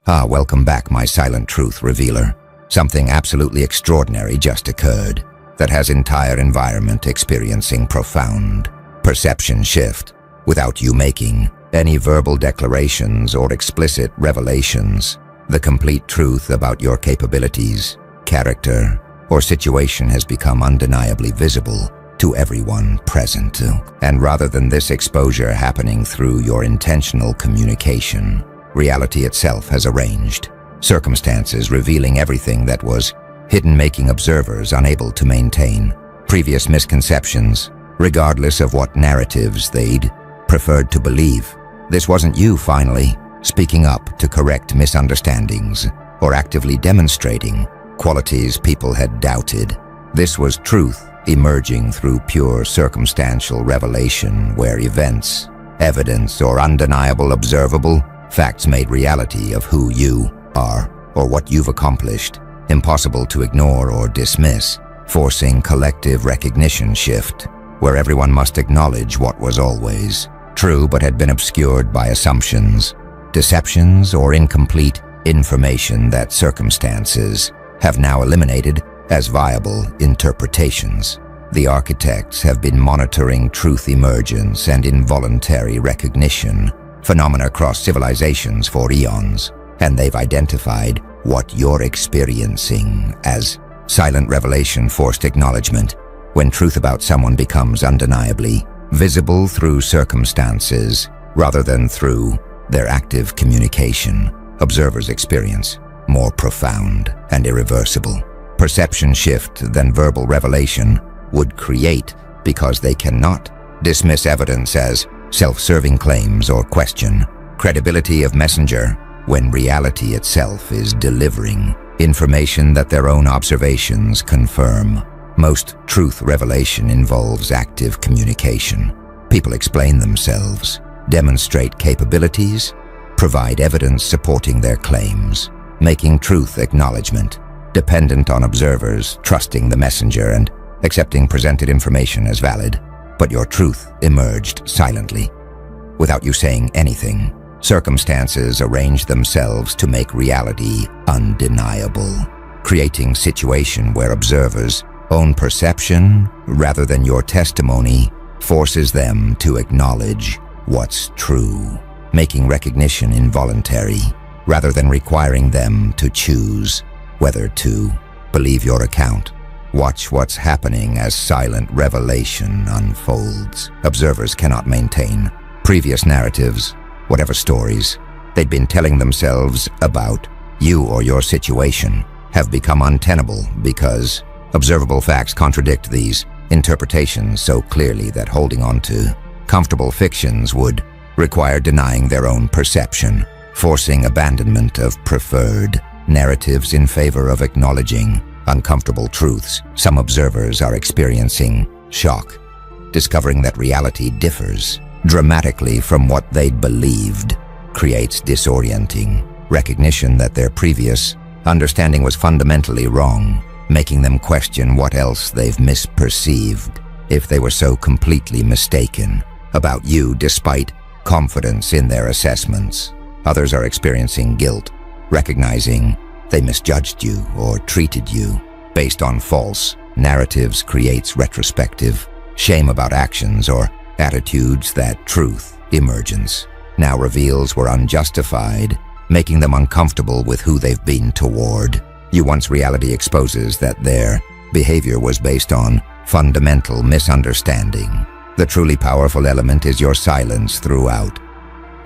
Welcome back, my silent truth revealer. Something absolutely extraordinary just occurred that has entire environment experiencing profound perception shift without you making any verbal declarations or explicit revelations. The complete truth about your capabilities, character, or situation has become undeniably visible to everyone present. And rather than this exposure happening through your intentional communication, reality itself has arranged circumstances revealing everything that was hidden, making observers unable to maintain previous misconceptions, regardless of what narratives they'd preferred to believe. This wasn't you finally speaking up to correct misunderstandings or actively demonstrating qualities people had doubted. This was truth emerging through pure circumstantial revelation, where events, evidence, or undeniable observable facts made reality of who you are or what you've accomplished impossible to ignore or dismiss, forcing collective recognition shift, where everyone must acknowledge what was always true but had been obscured by assumptions, deceptions, or incomplete information that circumstances have now eliminated as viable interpretations. The architects have been monitoring truth emergence and involuntary recognition phenomena across civilizations for eons, and they've identified what you're experiencing as silent revelation, forced acknowledgement. When truth about someone becomes undeniably visible through circumstances rather than through their active communication, observers experience more profound and irreversible perception shift than verbal revelation would create, because they cannot dismiss evidence as self-serving claims or question credibility of messenger when reality itself is delivering information that their own observations confirm. Most truth revelation involves active communication. People explain themselves, demonstrate capabilities, provide evidence supporting their claims, making truth acknowledgement dependent on observers trusting the messenger and accepting presented information as valid. But your truth emerged silently. Without you saying anything, circumstances arranged themselves to make reality undeniable, creating situation where observers' own perception, rather than your testimony, forces them to acknowledge what's true, making recognition involuntary, rather than requiring them to choose whether to believe your account. Watch what's happening as silent revelation unfolds. Observers cannot maintain previous narratives, whatever stories they'd been telling themselves about you or your situation have become untenable because observable facts contradict these interpretations so clearly that holding on to comfortable fictions would require denying their own perception, forcing abandonment of preferred narratives in favor of acknowledging uncomfortable truths. Some observers are experiencing shock, discovering that reality differs dramatically from what they'd believed, creates disorienting recognition that their previous understanding was fundamentally wrong, making them question what else they've misperceived if they were so completely mistaken about you despite confidence in their assessments. Others are experiencing guilt, recognizing they misjudged you or treated you based on false narratives, creates retrospective shame about actions or attitudes that truth emergence now reveals were unjustified, making them uncomfortable with who they've been toward you. Once reality exposes that their behavior was based on fundamental misunderstanding, the truly powerful element is your silence throughout.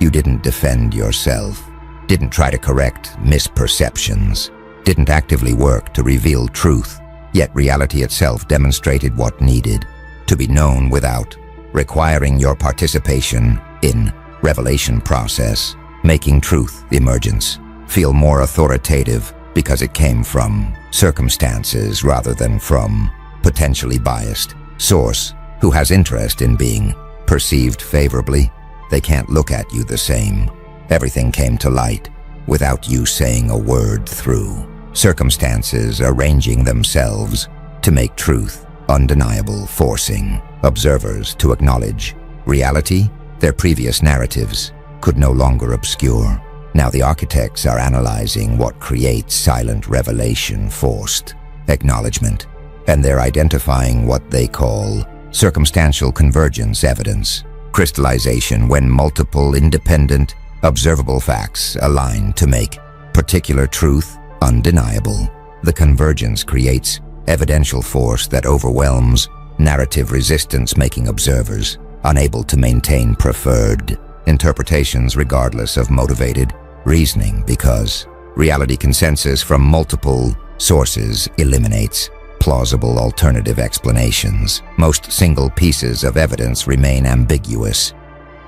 You didn't defend yourself, didn't try to correct misperceptions, didn't actively work to reveal truth, yet reality itself demonstrated what needed to be known without requiring your participation in revelation process, making truth emergence feel more authoritative because it came from circumstances rather than from potentially biased source who has interest in being perceived favorably. They can't look at you the same. Everything came to light without you saying a word through circumstances arranging themselves to make truth undeniable, forcing observers to acknowledge reality their previous narratives could no longer obscure. Now the architects are analyzing what creates silent revelation, forced acknowledgement, and they're identifying what they call circumstantial convergence evidence, crystallization when multiple independent, observable facts align to make particular truth undeniable. The convergence creates evidential force that overwhelms narrative resistance, making observers unable to maintain preferred interpretations regardless of motivated reasoning, because reality consensus from multiple sources eliminates plausible alternative explanations. Most single pieces of evidence remain ambiguous.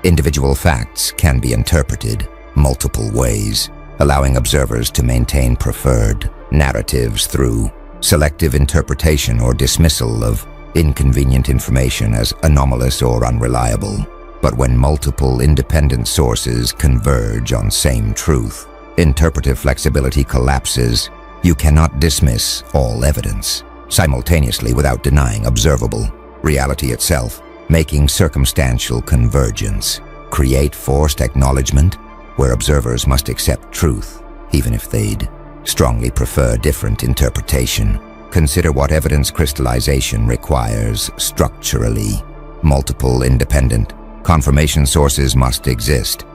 Individual facts can be interpreted multiple ways, allowing observers to maintain preferred narratives through selective interpretation or dismissal of inconvenient information as anomalous or unreliable. But when multiple independent sources converge on same truth, interpretive flexibility collapses. You cannot dismiss all evidence simultaneously without denying observable reality itself, making circumstantial convergence create forced acknowledgement where observers must accept truth, even if they'd strongly prefer different interpretation. Consider what evidence crystallization requires structurally. Multiple independent confirmation sources must exist.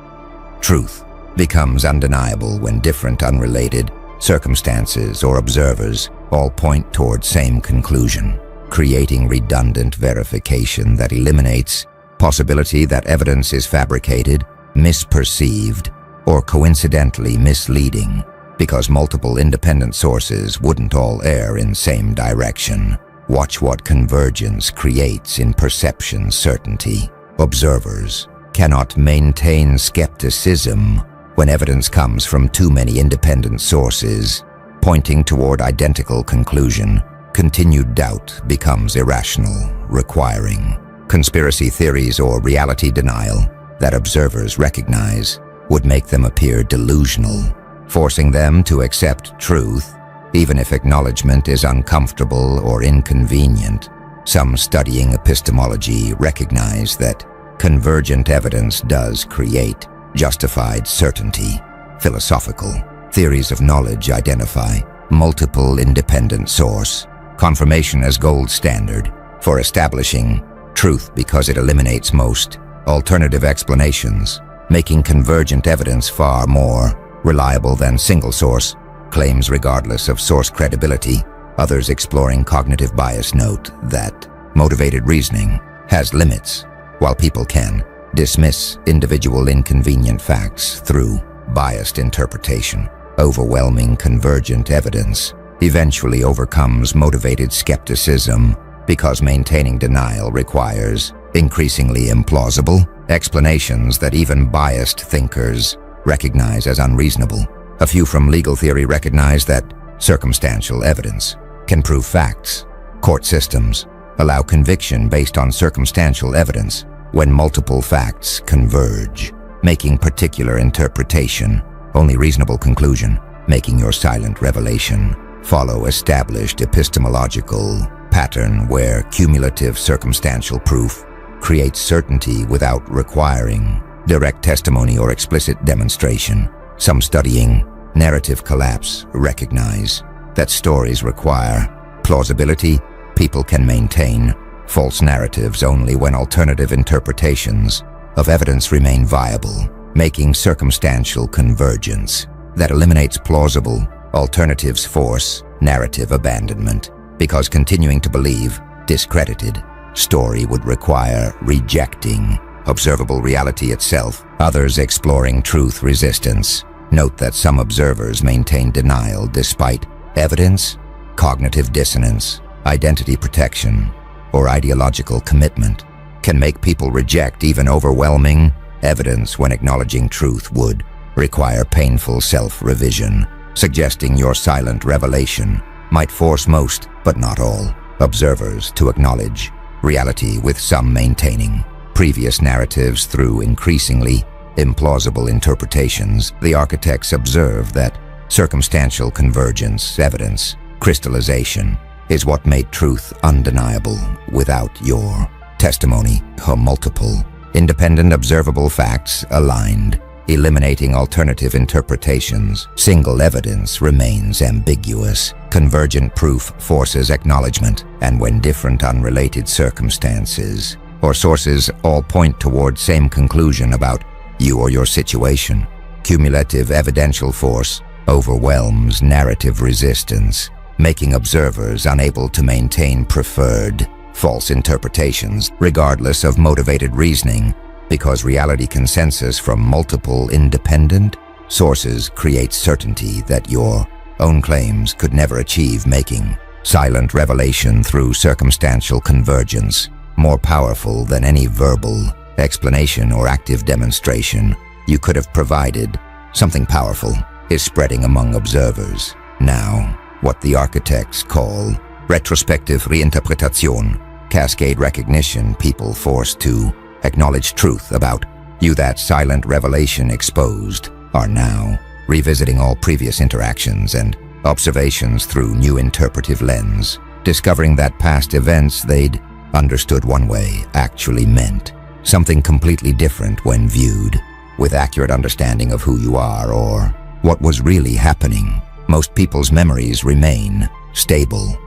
Truth becomes undeniable when different unrelated circumstances or observers all point toward same conclusion, creating redundant verification that eliminates possibility that evidence is fabricated, misperceived, or coincidentally misleading, because multiple independent sources wouldn't all err in same direction. Watch what convergence creates in perception certainty. Observers cannot maintain skepticism when evidence comes from too many independent sources, pointing toward identical conclusion. Continued doubt becomes irrational, requiring conspiracy theories or reality denial that observers recognize would make them appear delusional, forcing them to accept truth, even if acknowledgement is uncomfortable or inconvenient. Some studying epistemology recognize that convergent evidence does create justified certainty. Philosophical theories of knowledge identify multiple independent source confirmation as gold standard for establishing truth because it eliminates most alternative explanations, making convergent evidence far more reliable than single source claims regardless of source credibility. Others exploring cognitive bias note that motivated reasoning has limits. While people can dismiss individual inconvenient facts through biased interpretation, overwhelming convergent evidence eventually overcomes motivated skepticism because maintaining denial requires increasingly implausible explanations that even biased thinkers recognize as unreasonable. A few from legal theory recognize that circumstantial evidence can prove facts. Court systems allow conviction based on circumstantial evidence when multiple facts converge, making particular interpretation only reasonable conclusion, making your silent revelation follow established epistemological pattern where cumulative circumstantial proof creates certainty without requiring direct testimony or explicit demonstration. Some studying narrative collapse recognize that stories require plausibility. People can maintain false narratives only when alternative interpretations of evidence remain viable, making circumstantial convergence that eliminates plausible alternatives force narrative abandonment, because continuing to believe discredited story would require rejecting observable reality itself. Others exploring truth resistance note that some observers maintain denial despite evidence. Cognitive dissonance, identity protection, or ideological commitment can make people reject even overwhelming evidence when acknowledging truth would require painful self-revision, suggesting your silent revelation might force most, but not all, observers to acknowledge reality, with some maintaining previous narratives through increasingly implausible interpretations. The architects observe that circumstantial convergence evidence crystallization is what made truth undeniable without your testimony. Multiple independent observable facts aligned eliminating alternative interpretations. Single evidence remains ambiguous. Convergent proof forces acknowledgement, and when different unrelated circumstances or sources all point toward same conclusion about you or your situation, cumulative evidential force overwhelms narrative resistance, making observers unable to maintain preferred, false interpretations regardless of motivated reasoning, because reality consensus from multiple independent sources creates certainty that your own claims could never achieve, making silent revelation through circumstantial convergence more powerful than any verbal explanation or active demonstration you could have provided. Something powerful is spreading among observers now, what the architects call retrospective reinterpretation, cascade recognition. People forced to acknowledge truth about you that silent revelation exposed are now revisiting all previous interactions and observations through new interpretive lens, discovering that past events they'd understood one way actually meant something completely different when viewed with accurate understanding of who you are or what was really happening. Most people's memories remain stable.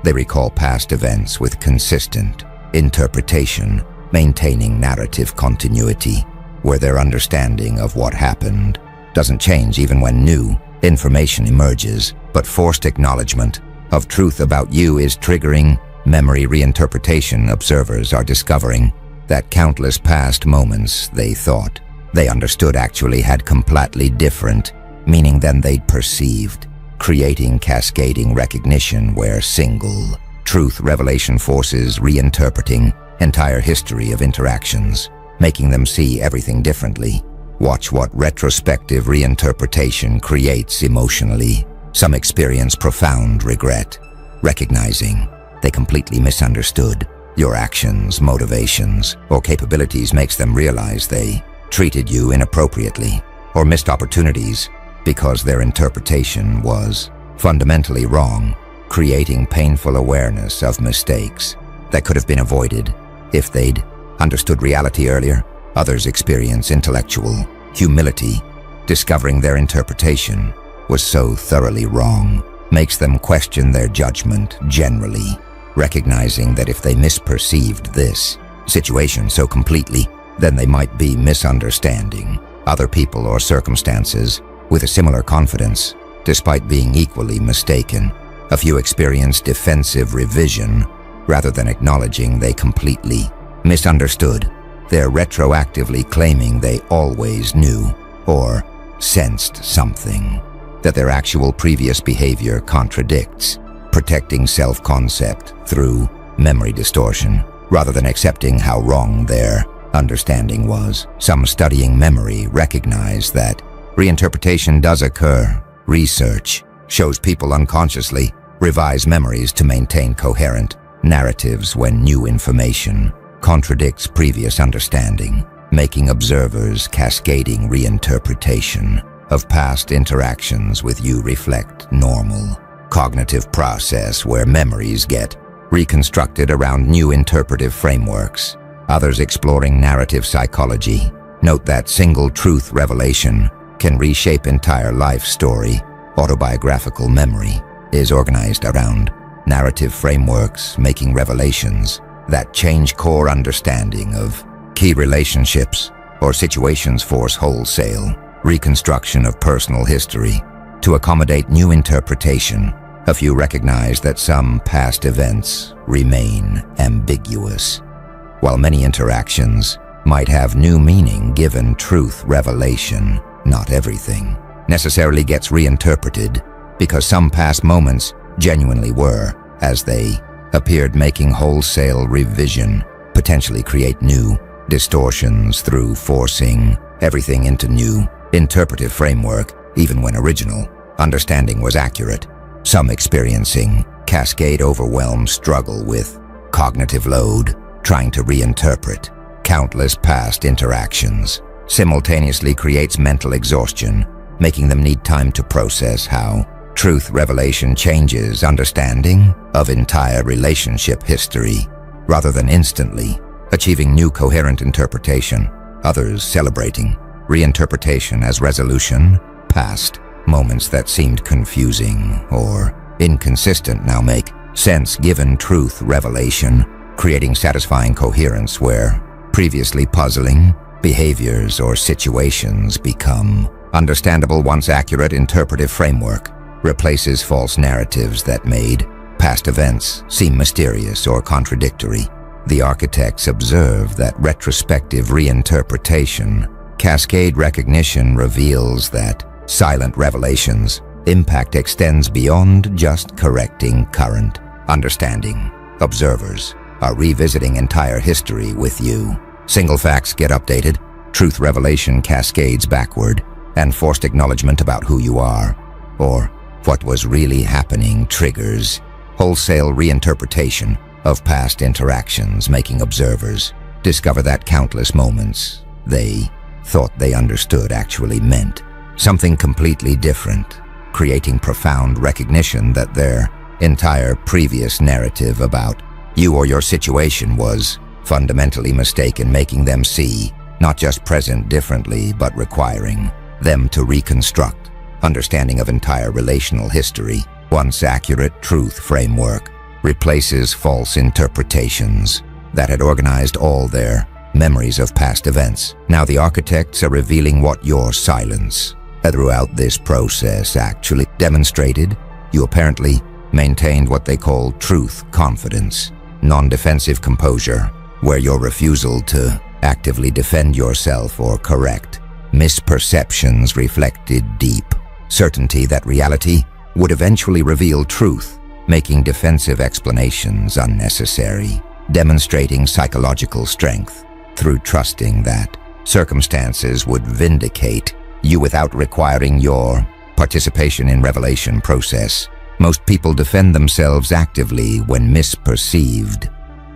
They recall past events with consistent interpretation, maintaining narrative continuity, where their understanding of what happened doesn't change even when new information emerges, but forced acknowledgement of truth about you is triggering memory reinterpretation. Observers are discovering that countless past moments they thought they understood actually had completely different meaning than they'd perceived, creating cascading recognition where single truth revelation forces reinterpreting entire history of interactions, making them see everything differently. Watch what retrospective reinterpretation creates emotionally. Some experience profound regret, recognizing they completely misunderstood your actions, motivations, or capabilities makes them realize they treated you inappropriately or missed opportunities because their interpretation was fundamentally wrong, creating painful awareness of mistakes that could have been avoided if they'd understood reality earlier. Others experience intellectual humility. Discovering their interpretation was so thoroughly wrong makes them question their judgment generally, recognizing that if they misperceived this situation so completely, then they might be misunderstanding other people or circumstances with a similar confidence, despite being equally mistaken. A few experience defensive revision rather than acknowledging they completely misunderstood. They're retroactively claiming they always knew or sensed something that their actual previous behavior contradicts, protecting self-concept through memory distortion rather than accepting how wrong their understanding was. Some studying memory recognize that reinterpretation does occur. Research shows people unconsciously revise memories to maintain coherent narratives when new information contradicts previous understanding, making observers cascading reinterpretation of past interactions with you reflect normal cognitive process where memories get reconstructed around new interpretive frameworks. Others exploring narrative psychology note that single truth revelation can reshape entire life story. Autobiographical memory is organized around narrative frameworks, making revelations that change core understanding of key relationships or situations force wholesale reconstruction of personal history to accommodate new interpretation. A few recognize that some past events remain ambiguous, while many interactions might have new meaning given truth revelation. Not everything necessarily gets reinterpreted because some past moments genuinely were as they appeared, making wholesale revision potentially create new distortions through forcing everything into new interpretive framework even when original understanding was accurate. Some experiencing cascade overwhelm struggle with cognitive load, trying to reinterpret countless past interactions simultaneously creates mental exhaustion, making them need time to process how truth revelation changes understanding of entire relationship history, rather than instantly achieving new coherent interpretation. Others celebrating Reinterpretation as resolution, past. Moments that seemed confusing or inconsistent now make sense given truth revelation, creating satisfying coherence where previously puzzling behaviors or situations become understandable once accurate interpretive framework replaces false narratives that made past events seem mysterious or contradictory. The architects observe that retrospective reinterpretation, cascade recognition reveals that silent revelations impact extends beyond just correcting current understanding. Observers are revisiting entire history with you. Single facts get updated, truth revelation cascades backward, and forced acknowledgement about who you are, or what was really happening, triggers wholesale reinterpretation of past interactions, making observers discover that countless moments they thought they understood actually meant something completely different, creating profound recognition that their entire previous narrative about you or your situation was fundamentally mistaken, making them see not just present differently, but requiring them to reconstruct understanding of entire relational history. Once accurate truth framework replaces false interpretations that had organized all their memories of past events. Now the architects are revealing what your silence throughout this process actually demonstrated. You apparently maintained what they call truth confidence, non-defensive composure, where your refusal to actively defend yourself or correct misperceptions reflected deep certainty that reality would eventually reveal truth, making defensive explanations unnecessary, demonstrating psychological strength through trusting that circumstances would vindicate you without requiring your participation in revelation process. Most people defend themselves actively when misperceived,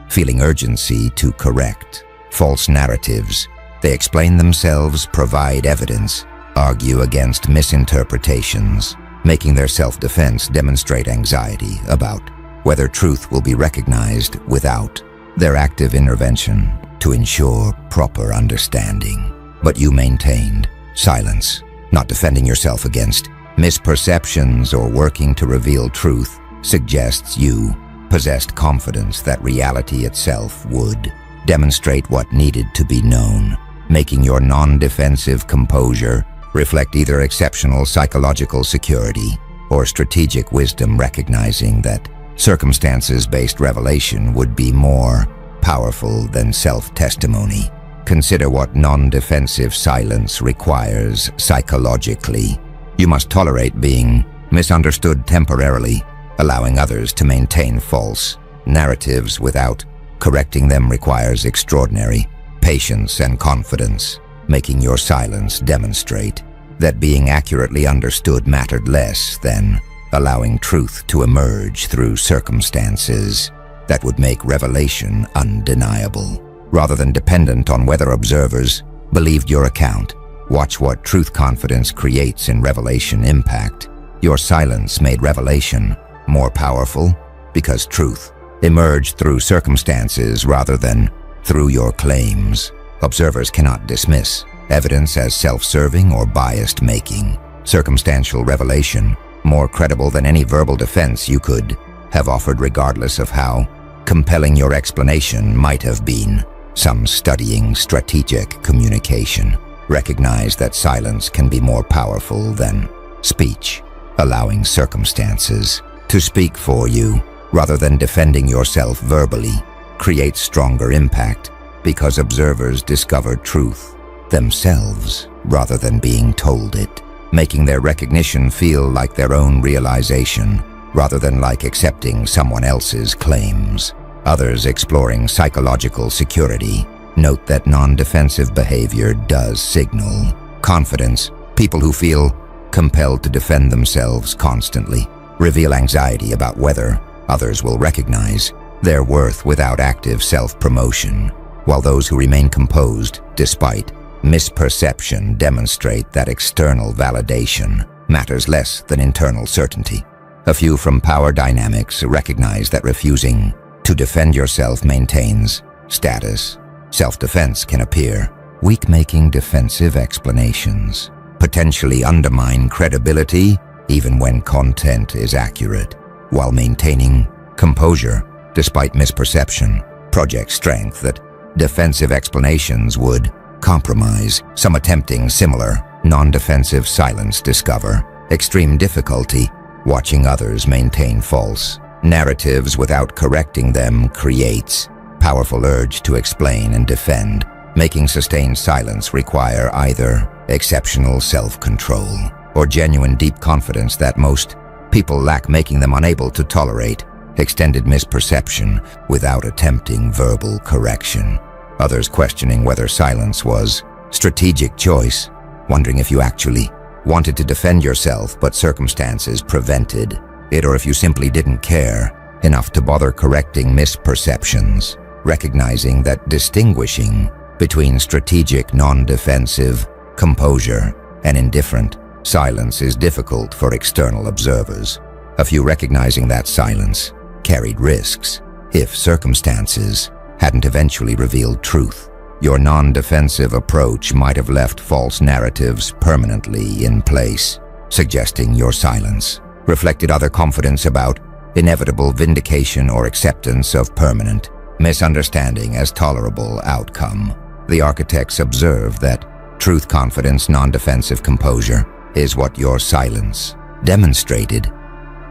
feeling urgency to correct false narratives. They explain themselves, provide evidence, argue against misinterpretations, making their self-defense demonstrate anxiety about whether truth will be recognized without their active intervention to ensure proper understanding. But you maintained silence, not defending yourself against misperceptions or working to reveal truth, suggests you possessed confidence that reality itself would demonstrate what needed to be known, making your non-defensive composure reflect either exceptional psychological security or strategic wisdom, recognizing that circumstances-based revelation would be more powerful than self-testimony. Consider what non-defensive silence requires psychologically. You must tolerate being misunderstood temporarily. Allowing others to maintain false narratives without correcting them requires extraordinary patience and confidence, making your silence demonstrate that being accurately understood mattered less than allowing truth to emerge through circumstances that would make revelation undeniable. Rather than dependent on whether observers believed your account, watch what truth confidence creates in revelation impact. Your silence made revelation more powerful because truth emerged through circumstances rather than through your claims. Observers cannot dismiss evidence as self-serving or biased, making circumstantial revelation more credible than any verbal defense you could have offered, regardless of how compelling your explanation might have been. Some studying strategic communication recognize that silence can be more powerful than speech, allowing circumstances to speak for you rather than defending yourself verbally creates stronger impact because observers discover truth themselves rather than being told it, making their recognition feel like their own realization rather than like accepting someone else's claims. Others exploring psychological security note that non-defensive behavior does signal confidence. People who feel compelled to defend themselves constantly reveal anxiety about whether others will recognize their worth without active self-promotion, while those who remain composed despite misperception demonstrate that external validation matters less than internal certainty. A few from power dynamics recognize that refusing to defend yourself maintains status. Self-defense can appear weak, making defensive explanations, potentially undermine credibility even when content is accurate, while maintaining composure despite misperception. Project strength that defensive explanations would compromise. Some attempting similar non-defensive silence discover extreme difficulty. Watching others maintain false narratives without correcting them creates powerful urge to explain and defend, making sustained silence require either exceptional self-control or genuine deep confidence that most people lack, making them unable to tolerate extended misperception without attempting verbal correction. Others questioning whether silence was strategic choice, wondering if you actually wanted to defend yourself but circumstances prevented it, or if you simply didn't care enough to bother correcting misperceptions. Recognizing that distinguishing between strategic non-defensive composure and indifferent silence is difficult for external observers. A few recognizing that silence carried risks. If circumstances hadn't eventually revealed truth, your non-defensive approach might have left false narratives permanently in place, suggesting your silence reflected other confidence about inevitable vindication or acceptance of permanent misunderstanding as tolerable outcome. The architects observe that truth, confidence, non-defensive composure is what your silence demonstrated.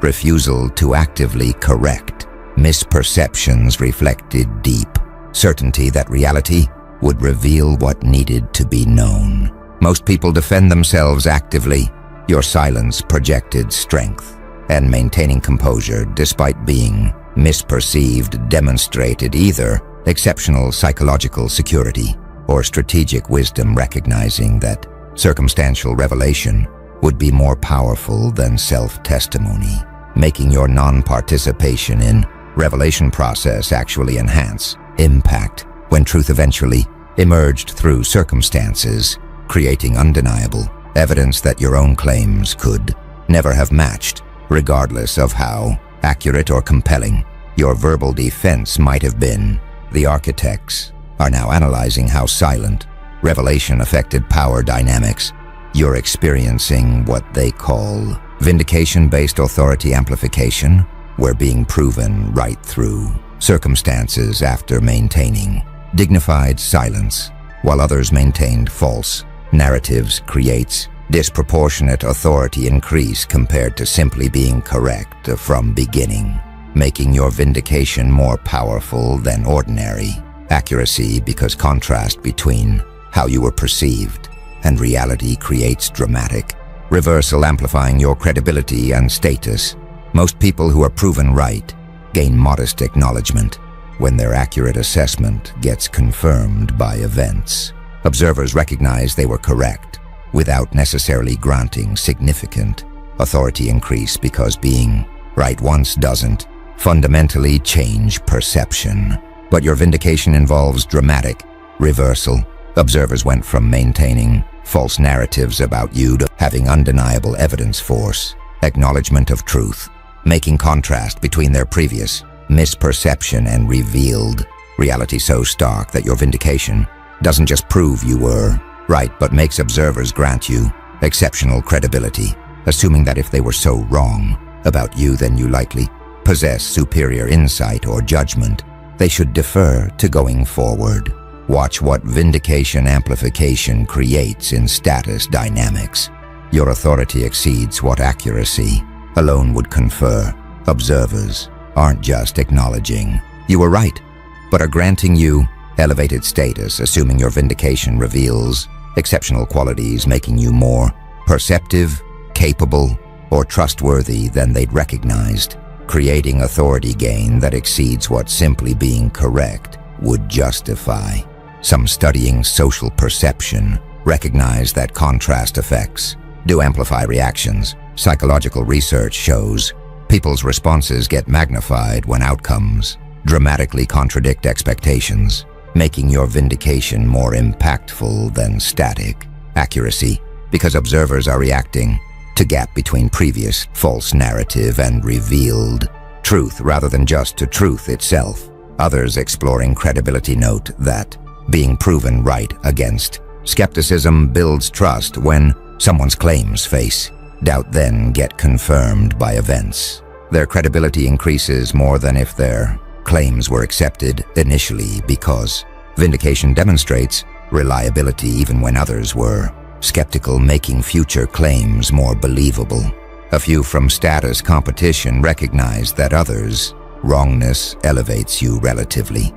Refusal to actively correct misperceptions reflected deep certainty that reality would reveal what needed to be known. Most people defend themselves actively. Your silence projected strength, and maintaining composure despite being misperceived demonstrated either exceptional psychological security or strategic wisdom, recognizing that circumstantial revelation would be more powerful than self-testimony, making your non-participation in revelation process actually enhance impact when truth eventually emerged through circumstances, creating undeniable evidence that your own claims could never have matched, regardless of how accurate or compelling your verbal defense might have been. The architects are now analyzing how silent revelation affected power dynamics. You're experiencing what they call vindication-based authority amplification, where being proven right through circumstances after maintaining dignified silence, while others maintained false narratives, creates disproportionate authority increase compared to simply being correct from beginning, making your vindication more powerful than ordinary accuracy, because contrast between how you were perceived and reality creates dramatic reversal, amplifying your credibility and status. Most people who are proven right gain modest acknowledgement when their accurate assessment gets confirmed by events. Observers recognize they were correct without necessarily granting significant authority increase, because being right once doesn't fundamentally change perception. But your vindication involves dramatic reversal. Observers went from maintaining false narratives about you to having undeniable evidence force, acknowledgement of truth, making contrast between their previous misperception and revealed reality so stark that your vindication doesn't just prove you were right, but makes observers grant you exceptional credibility, assuming that if they were so wrong about you, then you likely possess superior insight or judgment they should defer to going forward. Watch what vindication amplification creates in status dynamics. Your authority exceeds what accuracy alone would confer. Observers aren't just acknowledging you were right, but are granting you elevated status, assuming your vindication reveals exceptional qualities, making you more perceptive, capable, or trustworthy than they'd recognized, creating authority gain that exceeds what simply being correct would justify. Some studying social perception recognize that contrast effects do amplify reactions. Psychological research shows people's responses get magnified when outcomes dramatically contradict expectations, making your vindication more impactful than static accuracy, because observers are reacting to gap between previous false narrative and revealed truth rather than just to truth itself. Others exploring credibility note that being proven right against. Skepticism builds trust when someone's claims face doubt, then get confirmed by events. Their credibility increases more than if their claims were accepted initially, because vindication demonstrates reliability even when others were skeptical, making future claims more believable. A few from status competition recognize that others' wrongness elevates you relatively.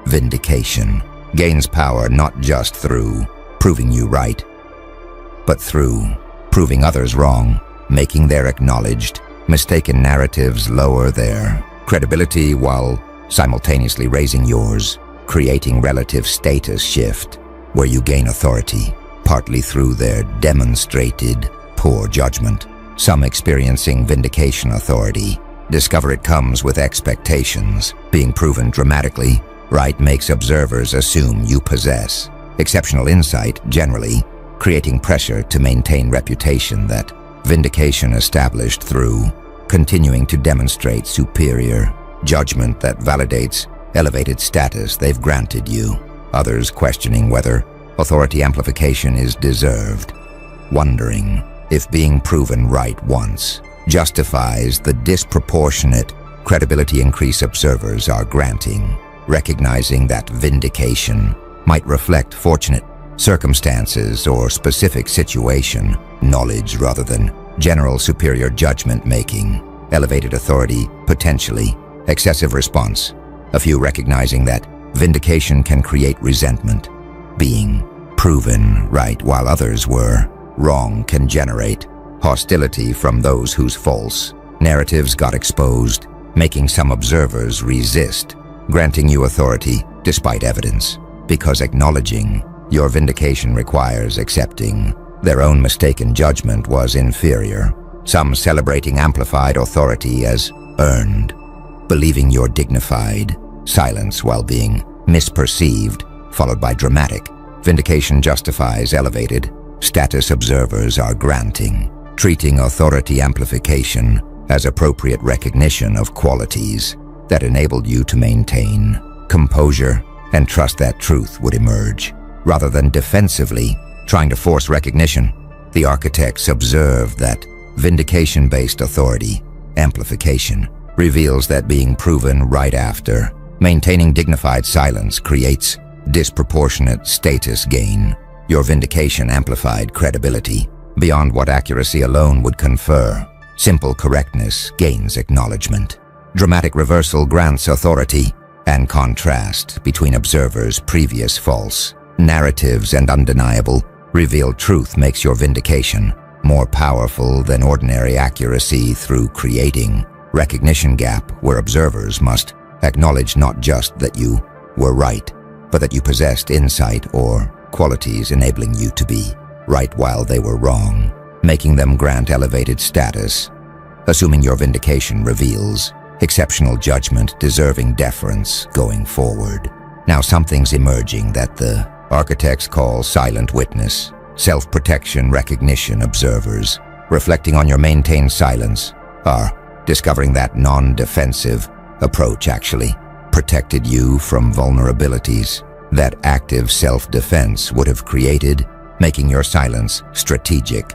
Vindication gains power not just through proving you right, but through proving others wrong, making their acknowledged mistaken narratives lower their credibility while simultaneously raising yours, creating relative status shift where you gain authority, partly through their demonstrated poor judgment. Some experiencing vindication authority discover it comes with expectations. Being proven dramatically right makes observers assume you possess exceptional insight, generally creating pressure to maintain reputation. That vindication established through continuing to demonstrate superior judgment that validates elevated status they've granted you. Others questioning whether authority amplification is deserved, wondering if being proven right once justifies the disproportionate credibility increase observers are granting, recognizing that vindication might reflect fortunate circumstances or specific situation knowledge rather than general superior judgment, making elevated authority potentially excessive response. A few recognizing that vindication can create resentment. Being proven right while others were wrong can generate hostility from those whose false narratives got exposed, making some observers resist granting you authority despite evidence, because acknowledging your vindication requires accepting their own mistaken judgment was inferior. Some celebrating amplified authority as earned, believing your dignified silence while being misperceived, followed by dramatic vindication justifies elevated status observers are granting, treating authority amplification as appropriate recognition of qualities that enabled you to maintain composure and trust that truth would emerge, rather than defensively trying to force recognition. The architects observe that vindication-based authority amplification reveals that being proven right after maintaining dignified silence creates disproportionate status gain. Your vindication amplified credibility beyond what accuracy alone would confer. Simple correctness gains acknowledgement. Dramatic reversal grants authority, and contrast between observers' previous false narratives and undeniable revealed truth makes your vindication more powerful than ordinary accuracy through creating recognition gap where observers must acknowledge not just that you were right, but that you possessed insight or qualities enabling you to be right while they were wrong, making them grant elevated status. Assuming your vindication reveals exceptional judgment deserving deference going forward. Now something's emerging that the architects call silent witness, self-protection recognition observers, reflecting on your maintained silence, are discovering that non-defensive approach actually protected you from vulnerabilities that active self-defense would have created, making your silence strategic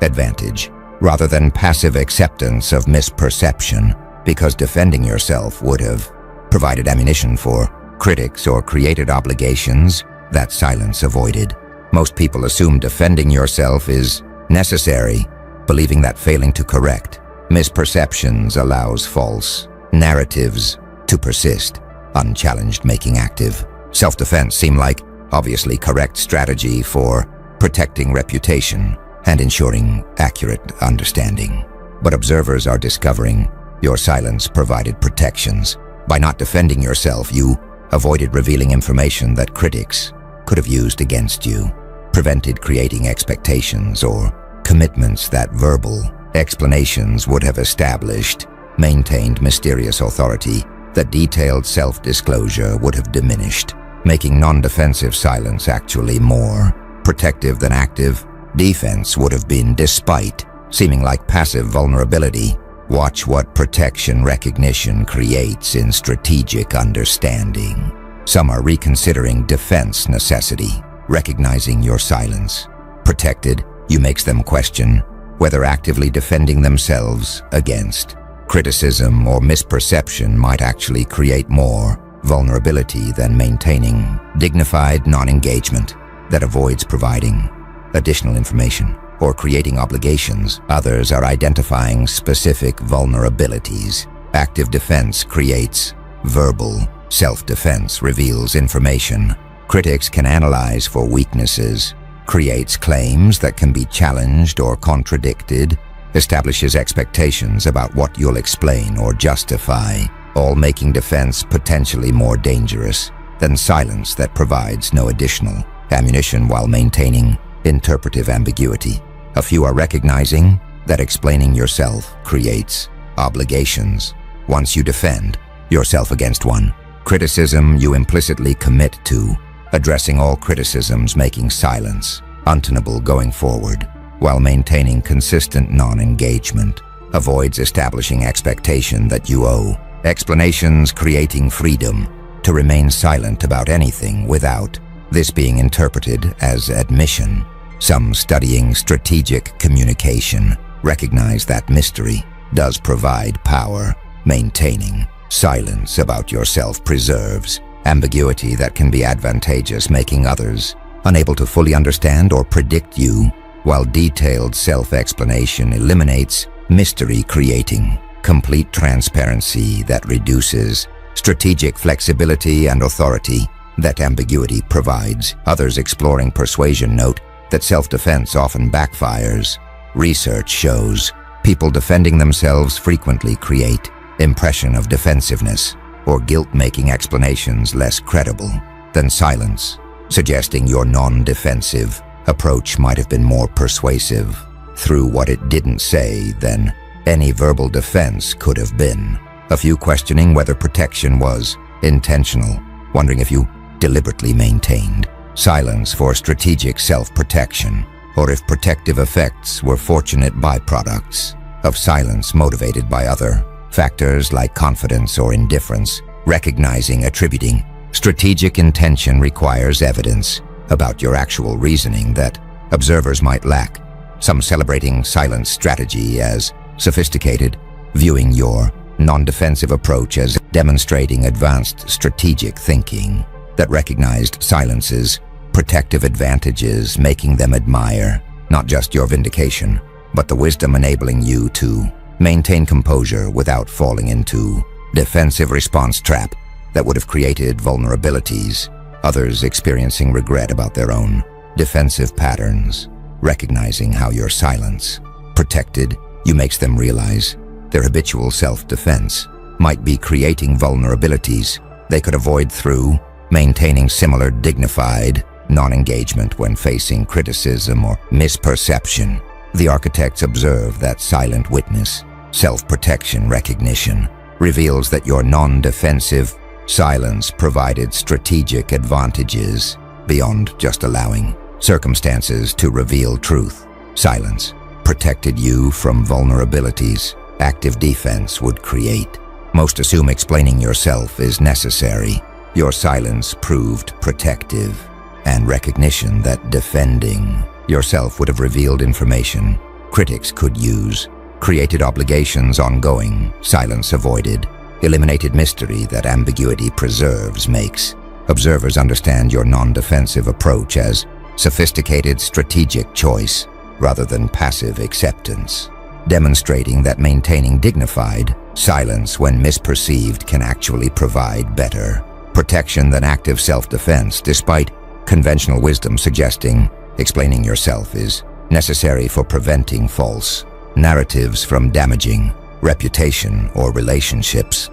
advantage rather than passive acceptance of misperception, because defending yourself would have provided ammunition for critics or created obligations that silence avoided. Most people assume defending yourself is necessary, believing that failing to correct misperceptions allows false narratives to persist, unchallenged, making active self-defense seem like obviously correct strategy for protecting reputation and ensuring accurate understanding. But observers are discovering your silence provided protections. By not defending yourself, you avoided revealing information that critics could have used against you, prevented creating expectations or commitments that verbal explanations would have established, maintained mysterious authority that detailed self-disclosure would have diminished, making non-defensive silence actually more protective than active defense would have been, despite seeming like passive vulnerability. Watch what protection recognition creates in strategic understanding. Some are reconsidering defense necessity, recognizing your silence. Protected, you makes them question whether actively defending themselves against criticism or misperception might actually create more vulnerability than maintaining dignified non-engagement that avoids providing additional information or creating obligations. Others are identifying specific vulnerabilities. Active defense creates verbal. Self-defense reveals information. Critics can analyze for weaknesses, creates claims that can be challenged or contradicted, establishes expectations about what you'll explain or justify, all making defense potentially more dangerous than silence that provides no additional ammunition while maintaining interpretive ambiguity. A few are recognizing that explaining yourself creates obligations. Once you defend yourself against one criticism, you implicitly commit to addressing all criticisms, making silence untenable going forward, while maintaining consistent non-engagement. Avoids establishing expectation that you owe explanations, creating freedom to remain silent about anything without this being interpreted as admission. Some studying strategic communication recognize that mystery does provide power. Maintaining silence about yourself preserves ambiguity that can be advantageous, making others unable to fully understand or predict you, while detailed self-explanation eliminates mystery, creating complete transparency that reduces strategic flexibility and authority that ambiguity provides. Others exploring persuasion note that self-defense often backfires. Research shows people defending themselves frequently create impression of defensiveness or guilt, making explanations less credible than silence, suggesting your non-defensive approach might have been more persuasive through what it didn't say than any verbal defense could have been. A few questioning whether protection was intentional, wondering if you deliberately maintained silence for strategic self-protection, or if protective effects were fortunate byproducts of silence motivated by other factors like confidence or indifference. Recognizing attributing strategic intention requires evidence about your actual reasoning that observers might lack. Some celebrating silence strategy as sophisticated, viewing your non-defensive approach as demonstrating advanced strategic thinking that recognized silence's protective advantages, making them admire not just your vindication, but the wisdom enabling you to maintain composure without falling into defensive response trap that would have created vulnerabilities. Others experiencing regret about their own defensive patterns, recognizing how your silence protected you makes them realize their habitual self-defense might be creating vulnerabilities they could avoid through maintaining similar dignified non-engagement when facing criticism or misperception. The architects observe that silent witness, self-protection recognition, reveals that your non-defensive silence provided strategic advantages beyond just allowing circumstances to reveal truth. Silence protected you from vulnerabilities active defense would create. Most assume explaining yourself is necessary. Your silence proved protective, and recognition that defending yourself would have revealed information critics could use, created obligations ongoing, silence avoided, eliminated mystery that ambiguity preserves, makes observers understand your non-defensive approach as sophisticated strategic choice rather than passive acceptance, demonstrating that maintaining dignified silence when misperceived can actually provide better protection than active self-defense, despite conventional wisdom suggesting explaining yourself is necessary for preventing false narratives from damaging reputation or relationships.